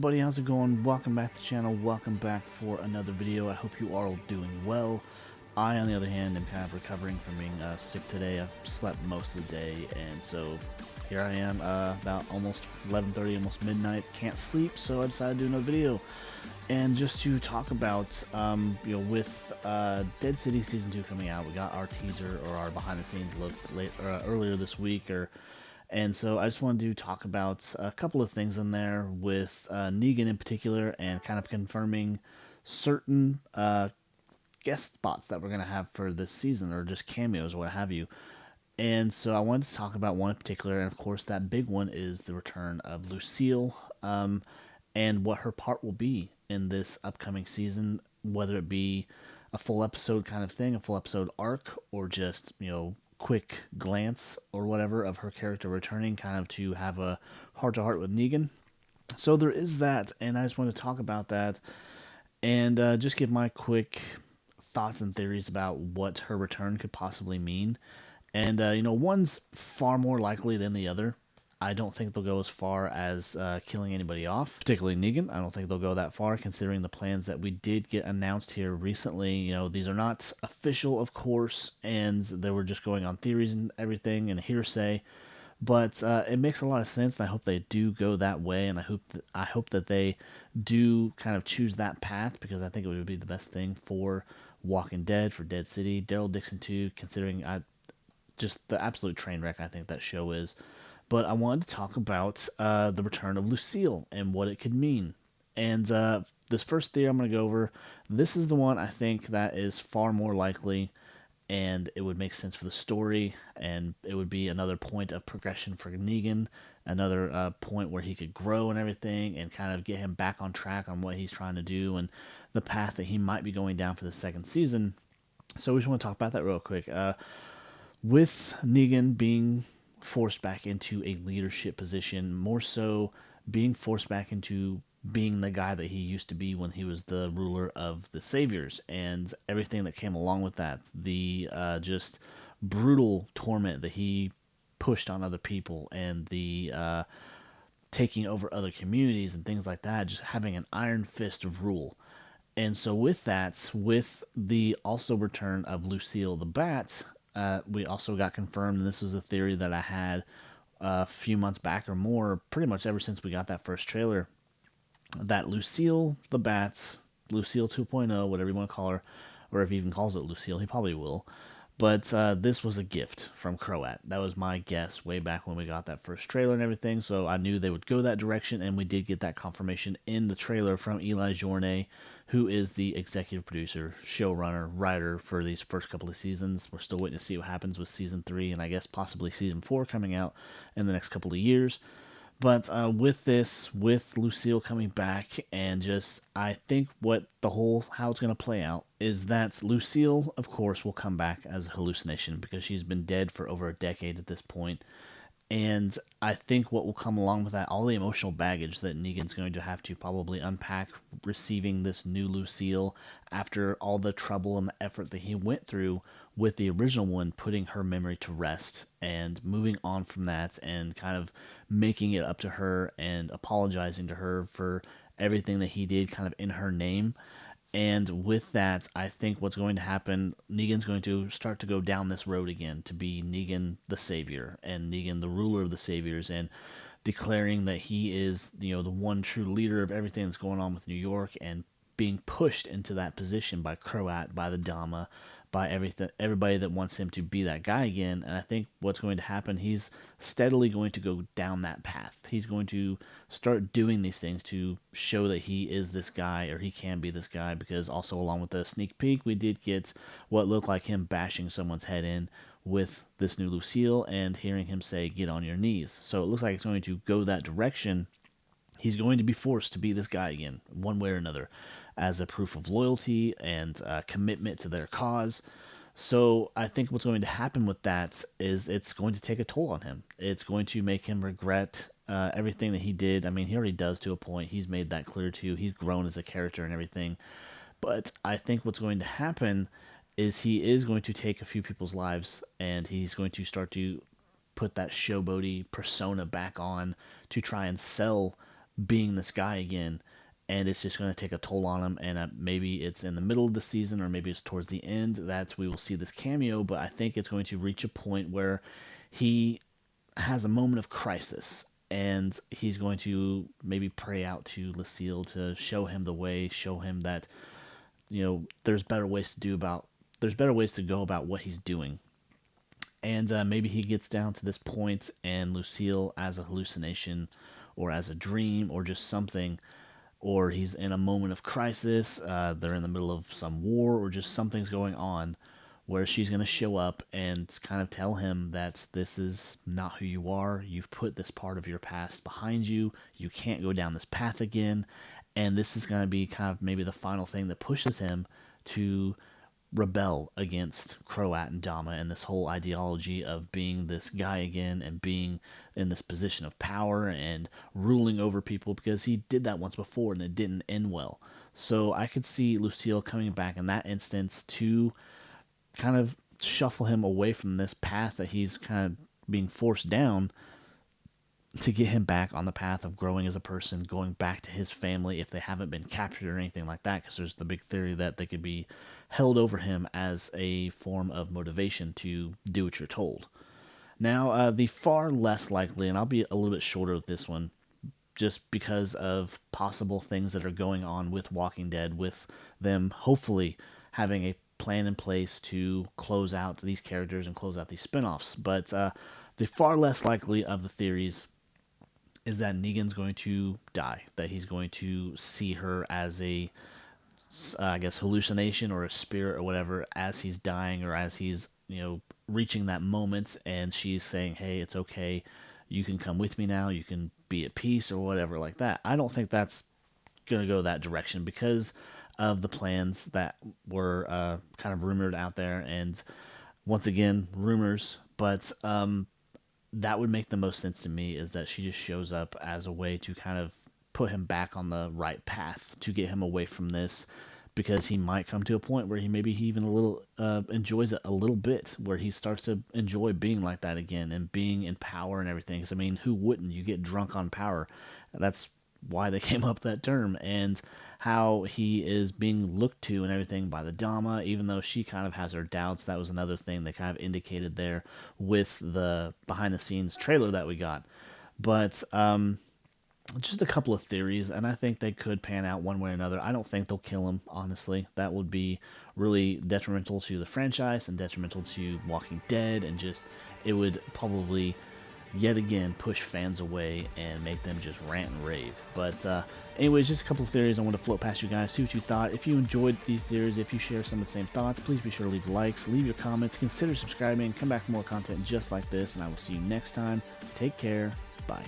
everybody, how's it going? Welcome back to the channel, welcome back for another video. I hope you are all doing well. I, on the other hand, am kind of recovering from being sick today. I've slept most of the day, and so here I am, about almost 11:30, almost midnight, can't sleep, so I decided to do another video. And just to talk about, with Dead City Season 2 coming out, we got our teaser, or our behind-the-scenes look earlier this week, and so I just wanted to talk about a couple of things in there with Negan in particular, and kind of confirming certain guest spots that we're going to have for this season, or just cameos or what have you. And so I wanted to talk about one in particular, and of course that big one is the return of Lucille, and what her part will be in this upcoming season, whether it be a full episode kind of thing, a full episode arc, or just, quick glance or whatever of her character returning, kind of to have a heart-to-heart with Negan. So there is that, and I just want to talk about that, and just give my quick thoughts and theories about what her return could possibly mean. And, one's far more likely than the other. I don't think they'll go as far as killing anybody off, particularly Negan. I don't think they'll go that far, considering the plans that we did get announced here recently. These are not official, of course, and they were just going on theories and everything and hearsay. But it makes a lot of sense, and I hope they do go that way, and I hope that they do kind of choose that path, because I think it would be the best thing for Walking Dead, for Dead City, Daryl Dixon too, considering just the absolute train wreck I think that show is. But I wanted to talk about the return of Lucille and what it could mean. And this first theory I'm going to go over, this is the one I think that is far more likely, and it would make sense for the story, and it would be another point of progression for Negan, another point where he could grow and everything, and kind of get him back on track on what he's trying to do, and the path that he might be going down for the second season. So we just want to talk about that real quick. With Negan being forced back into a leadership position, more so being forced back into being the guy that he used to be when he was the ruler of the Saviors, and everything that came along with that, the just brutal torment that he pushed on other people, and the taking over other communities and things like that, just having an iron fist of rule. And so with that, with the also return of Lucille the Bat, we also got confirmed, and this was a theory that I had a few months back or more, pretty much ever since we got that first trailer, that Lucille the Bat, Lucille 2.0, whatever you want to call her, or if he even calls it Lucille, he probably will. But this was a gift from Croat. That was my guess way back when we got that first trailer and everything, so I knew they would go that direction, and we did get that confirmation in the trailer from Eli Journe, who is the executive producer, showrunner, writer for these first couple of seasons. We're still waiting to see what happens with Season 3, and I guess possibly Season 4 coming out in the next couple of years. But with this, with Lucille coming back, and just, I think how it's going to play out is that Lucille, of course, will come back as a hallucination, because she's been dead for over a decade at this point. And I think what will come along with that, all the emotional baggage that Negan's going to have to probably unpack receiving this new Lucille, after all the trouble and the effort that he went through with the original one, putting her memory to rest and moving on from that, and kind of making it up to her and apologizing to her for everything that he did kind of in her name. And with that, I think what's going to happen, Negan's going to start to go down this road again, to be Negan the Savior, and Negan the ruler of the Saviors, and declaring that he is, the one true leader of everything that's going on with New York, and being pushed into that position by Croat, by the Dama, by everybody that wants him to be that guy again. And I think what's going to happen, he's steadily going to go down that path. He's going to start doing these things to show that he is this guy, or he can be this guy, because also along with the sneak peek, we did get what looked like him bashing someone's head in with this new Lucille, and hearing him say, "Get on your knees." So it looks like it's going to go that direction. He's going to be forced to be this guy again, one way or another, as a proof of loyalty and commitment to their cause. So I think what's going to happen with that is it's going to take a toll on him. It's going to make him regret everything that he did. I mean, he already does to a point. He's made that clear too. He's grown as a character and everything. But I think what's going to happen is he is going to take a few people's lives, and he's going to start to put that showboaty persona back on, to try and sell being this guy again, and it's just going to take a toll on him. And maybe it's in the middle of the season, or maybe it's towards the end that we will see this cameo. But I think it's going to reach a point where he has a moment of crisis, and he's going to maybe pray out to Lucille to show him the way, show him that there's better ways to go about what he's doing. And maybe he gets down to this point, and Lucille, as a hallucination, or as a dream, or just something, or he's in a moment of crisis, they're in the middle of some war, or just something's going on, where she's going to show up and kind of tell him that this is not who you are. You've put this part of your past behind you. You can't go down this path again. And this is going to be kind of maybe the final thing that pushes him to rebel against Croat and Dama and this whole ideology of being this guy again and being in this position of power and ruling over people, because he did that once before and it didn't end well. So I could see Lucille coming back in that instance to kind of shuffle him away from this path that he's kind of being forced down, to get him back on the path of growing as a person, going back to his family if they haven't been captured or anything like that, because there's the big theory that they could be held over him as a form of motivation to do what you're told. Now, the far less likely, and I'll be a little bit shorter with this one, just because of possible things that are going on with Walking Dead, with them hopefully having a plan in place to close out these characters and close out these spin-offs. But the far less likely of the theories is that Negan's going to die, that he's going to see her as a, I guess, hallucination or a spirit or whatever as he's dying, or as he's, reaching that moment, and she's saying, hey, it's okay, you can come with me now, you can be at peace, or whatever like that. I don't think that's going to go that direction because of the plans that were kind of rumored out there, and once again, rumors, but that would make the most sense to me, is that she just shows up as a way to kind of put him back on the right path, to get him away from this, because he might come to a point where he even a little enjoys it a little bit, where he starts to enjoy being like that again and being in power and everything. Because I mean, who wouldn't? You get drunk on power. That's why they came up with that term, and how he is being looked to and everything by the Dama, even though she kind of has her doubts. That was another thing they kind of indicated there with the behind the scenes trailer that we got. But just a couple of theories, and I think they could pan out one way or another. I don't think they'll kill him, honestly. That would be really detrimental to the franchise and detrimental to Walking Dead, and just, it would probably yet again push fans away and make them just rant and rave. But anyways, just a couple of theories I want to float past you guys, see what you thought. If you enjoyed these theories, if you share some of the same thoughts, please be sure to leave likes, leave your comments, consider subscribing, and come back for more content just like this, and I will see you next time. Take care. Bye.